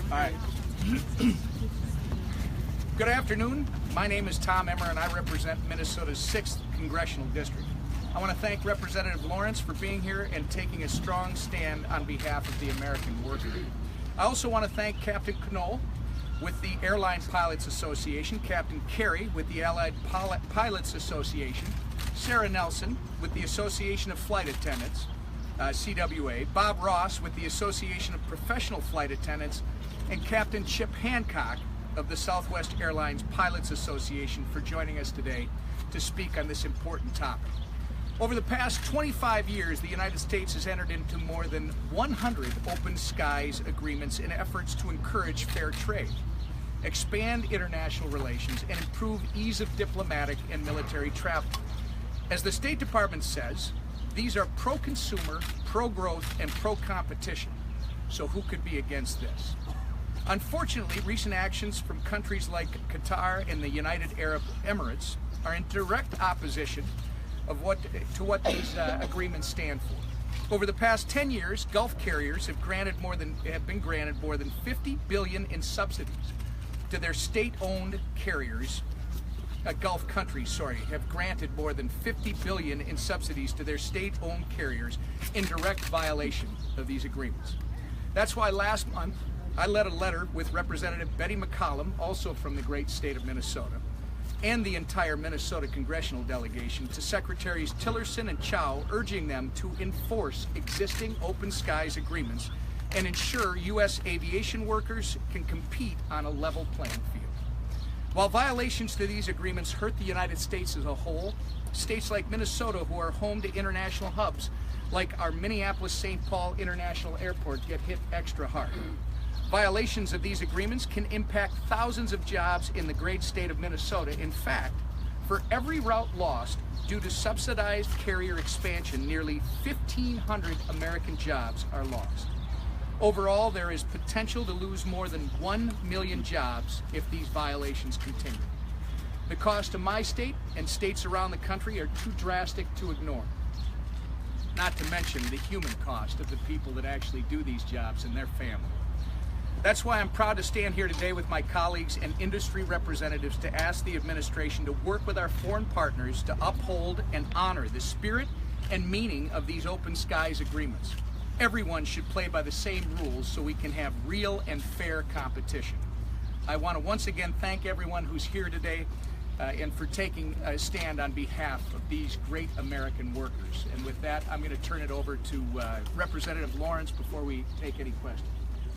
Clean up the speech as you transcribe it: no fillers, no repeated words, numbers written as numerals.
All right. Good afternoon. My name is Tom Emmer, and I represent Minnesota's 6th Congressional District. I want to thank Representative Lawrence for being here and taking a strong stand on behalf of the American worker. I also want to thank Captain Knoll with the Airline Pilots Association, Captain Carey with the Allied Pilots Association, Sarah Nelson with the Association of Flight Attendants, CWA, Bob Ross with the Association of Professional Flight Attendants, and Captain Chip Hancock of the Southwest Airlines Pilots Association for joining us today to speak on this important topic. Over the past 25 years, the United States has entered into more than 100 open skies agreements in efforts to encourage fair trade, expand international relations, and improve ease of diplomatic and military travel. As the State Department says, these are pro-consumer, pro-growth, and pro-competition. So who could be against this? Unfortunately, recent actions from countries like Qatar and the United Arab Emirates are in direct opposition to what these agreements stand for. Over the past 10 years, Gulf carriers have been granted more than $50 billion in subsidies to their state-owned carriers. Gulf countries, have granted more than $50 billion in subsidies to their state-owned carriers in direct violation of these agreements. That's why last month I led a letter with Representative Betty McCollum, also from the great state of Minnesota, and the entire Minnesota congressional delegation to Secretaries Tillerson and Chow, urging them to enforce existing open skies agreements and ensure U.S. aviation workers can compete on a level playing field. While violations to these agreements hurt the United States as a whole, states like Minnesota, who are home to international hubs like our Minneapolis-St. Paul International Airport, get hit extra hard. Violations of these agreements can impact thousands of jobs in the great state of Minnesota. In fact, for every route lost due to subsidized carrier expansion, nearly 1,500 American jobs are lost. Overall, there is potential to lose more than 1 million jobs if these violations continue. The cost to my state and states around the country are too drastic to ignore. Not to mention the human cost of the people that actually do these jobs and their family. That's why I'm proud to stand here today with my colleagues and industry representatives to ask the administration to work with our foreign partners to uphold and honor the spirit and meaning of these open skies agreements. Everyone should play by the same rules so we can have real and fair competition. I want to once again thank everyone who's here today and for taking a stand on behalf of these great American workers. And with that, I'm going to turn it over to Representative Lawrence before we take any questions.